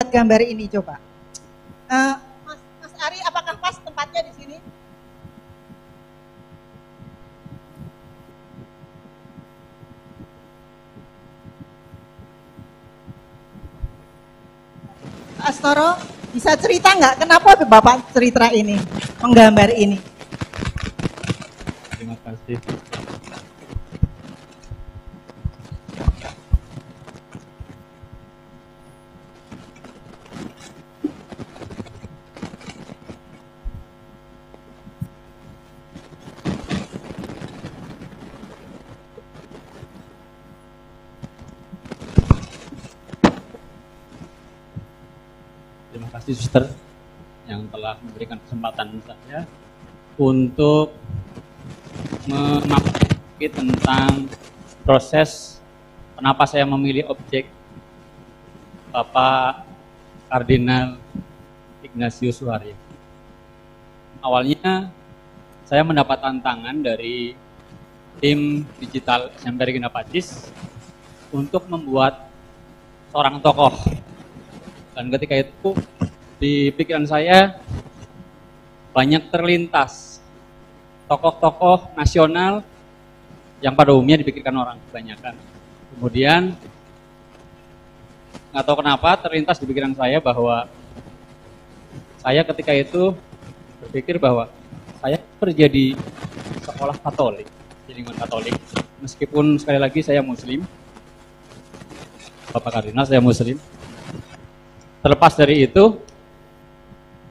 membuat gambar ini coba? Mas Ari, apakah pas tempatnya di sini? Astoro, bisa cerita nggak kenapa Bapak cerita ini, menggambar ini? Terima kasih. Terima kasih Suster yang telah memberikan kesempatan saya untuk memaparkan tentang proses kenapa saya memilih objek Bapak Kardinal Ignatius Suharyo. Awalnya saya mendapat tantangan dari tim digital SMP Regina Pacis untuk membuat seorang tokoh. Dan ketika itu di pikiran saya banyak terlintas tokoh-tokoh nasional yang pada umumnya dipikirkan orang kebanyakan. Kemudian nggak tahu kenapa terlintas di pikiran saya bahwa saya ketika itu berpikir bahwa saya kerja di sekolah Katolik, di lingkungan Katolik. Meskipun sekali lagi saya Muslim, Bapak Kardinal saya Muslim. Terlepas dari itu,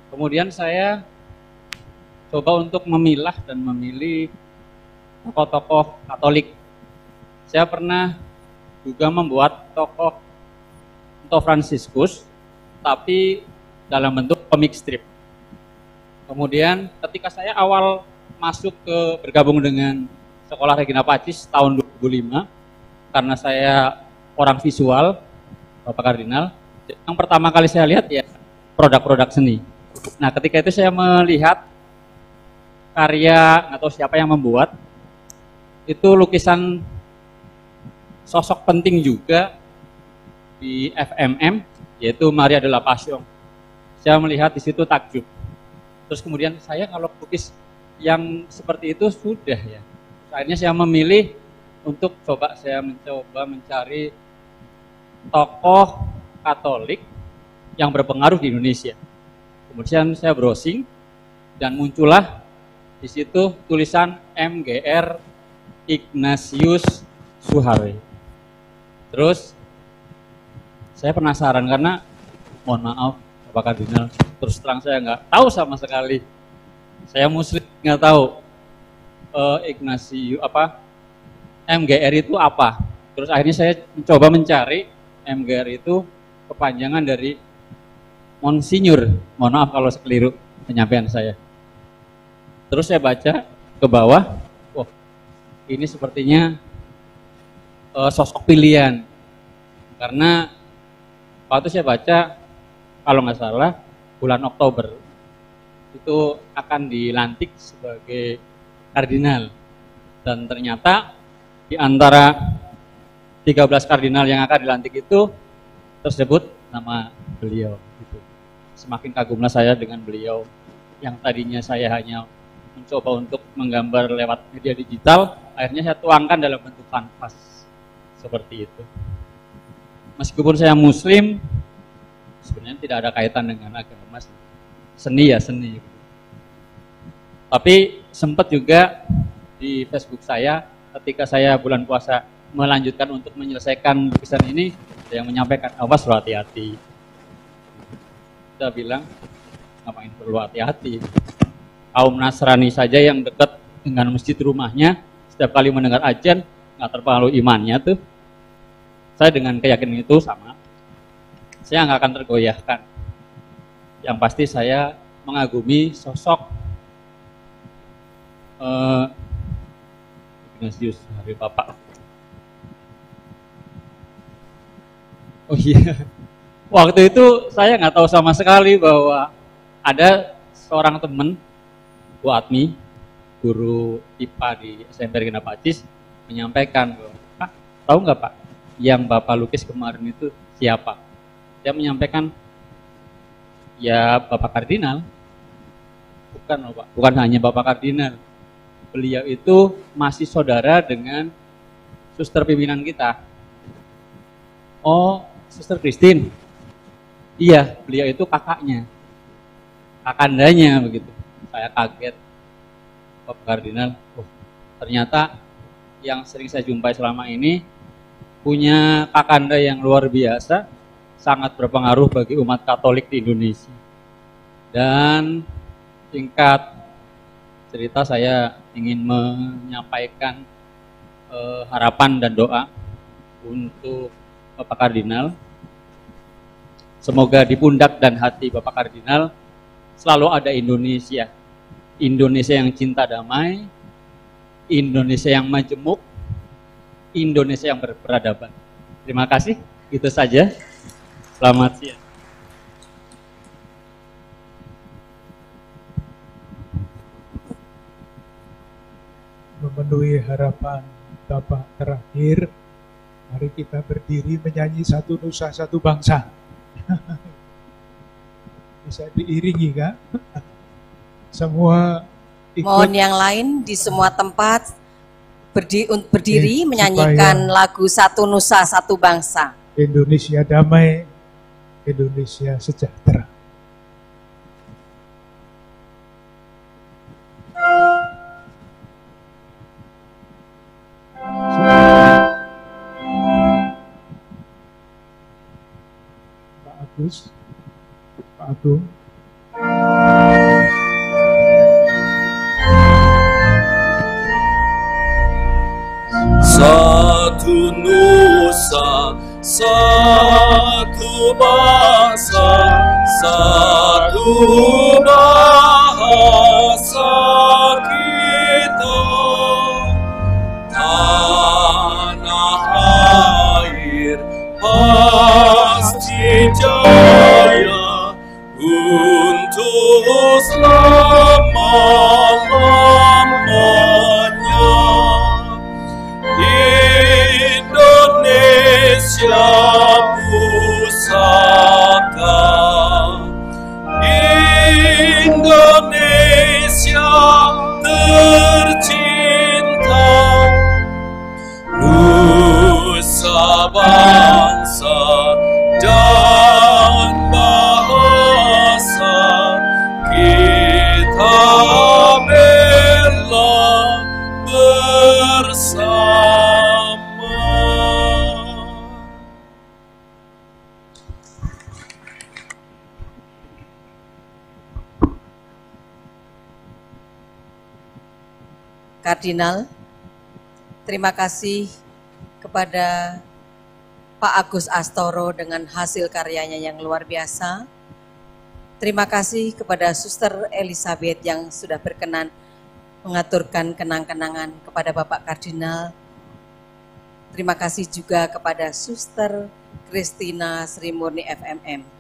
kemudian saya coba untuk memilah dan memilih tokoh-tokoh Katolik. Saya pernah juga membuat tokoh Fransiskus, tapi dalam bentuk komik strip. Kemudian ketika saya awal masuk bergabung dengan Sekolah Regina Pacis tahun 2005, karena saya orang visual, Bapak Kardinal, yang pertama kali saya lihat ya produk-produk seni. Nah ketika itu saya melihat karya atau siapa yang membuat, itu lukisan sosok penting juga di FMM, yaitu Maria de la Passion. Saya melihat di situ takjub. Terus kemudian saya kalau lukis yang seperti itu sudah ya. Akhirnya saya memilih untuk saya mencoba mencari tokoh Katolik yang berpengaruh di Indonesia. Kemudian saya browsing dan muncullah di situ tulisan MGR Ignatius Suharyo. Terus saya penasaran karena mohon maaf Bapak Kardinal, terus terang saya nggak tahu sama sekali. Saya Muslim nggak tahu Ignatius MGR itu apa. Terus akhirnya saya mencoba mencari MGR itu kepanjangan dari Monsinyur. Mohon maaf kalau sekeliru penyampaian saya. Terus saya baca ke bawah, wah ini sepertinya sosok pilihan. Karena waktu saya baca, kalau nggak salah bulan Oktober itu akan dilantik sebagai kardinal. Dan ternyata di antara 13 kardinal yang akan dilantik itu tersebut nama beliau. Gitu. Semakin kagumlah saya dengan beliau yang tadinya saya hanya mencoba untuk menggambar lewat media digital, akhirnya saya tuangkan dalam bentuk kanvas seperti itu. Meskipun saya Muslim, sebenarnya tidak ada kaitan dengan agama, seni ya seni. Tapi sempat juga di Facebook saya ketika saya bulan puasa melanjutkan untuk menyelesaikan lukisan ini, ada yang menyampaikan, awas lo hati-hati. Kita bilang, ngapain perlu hati-hati? Kaum Nasrani saja yang dekat dengan masjid rumahnya, setiap kali mendengar ajan, nggak terpengaruh imannya tuh. Saya dengan keyakinan itu sama, saya nggak akan tergoyahkan. Yang pasti saya mengagumi sosok Ignatius dari Bapak. Oh iya, waktu itu saya nggak tahu sama sekali bahwa ada seorang teman, Bu Atmi, guru IPA di SMP Regina Pacis, menyampaikan, Pak, tahu nggak Pak, yang Bapak lukis kemarin itu siapa? Dia menyampaikan, Ya Bapak Kardinal. Bukan Pak, bukan hanya Bapak Kardinal. Beliau itu masih saudara dengan suster pimpinan kita. Oh, Suster Christine. Iya, beliau itu kakaknya. Kakandanya begitu. Saya kaget. Bapak Kardinal, oh, ternyata yang sering saya jumpai selama ini punya kakanda yang luar biasa, sangat berpengaruh bagi umat Katolik di Indonesia. Dan singkat cerita, saya ingin menyampaikan harapan dan doa untuk Bapak Kardinal. Semoga di pundak dan hati Bapak Kardinal selalu ada Indonesia. Indonesia yang cinta damai, Indonesia yang majemuk, Indonesia yang berperadaban. Terima kasih, itu saja. Selamat siang. Memenuhi harapan Bapak terakhir, mari kita berdiri menyanyi Satu Nusa Satu Bangsa. Bisa diiringi kan? Semua ikut. Mohon yang lain di semua tempat berdiri menyanyikan lagu Satu Nusa Satu Bangsa. Indonesia damai, Indonesia sejahtera. Pak Agus, Pak Agung. Satu nusa, satu bangsa, satu bahasa kita. Tanah air pasti jaya untuk selama-lamanya. Indonesia pusaka, Indonesia tercinta, nusa bangsa dan bahasa kita bela bersama. Kardinal, terima kasih kepada Pak Agus Astoro dengan hasil karyanya yang luar biasa. Terima kasih kepada Suster Elizabeth yang sudah berkenan mengaturkan kenang-kenangan kepada Bapak Kardinal. Terima kasih juga kepada Suster Christina Sri Murni FMM.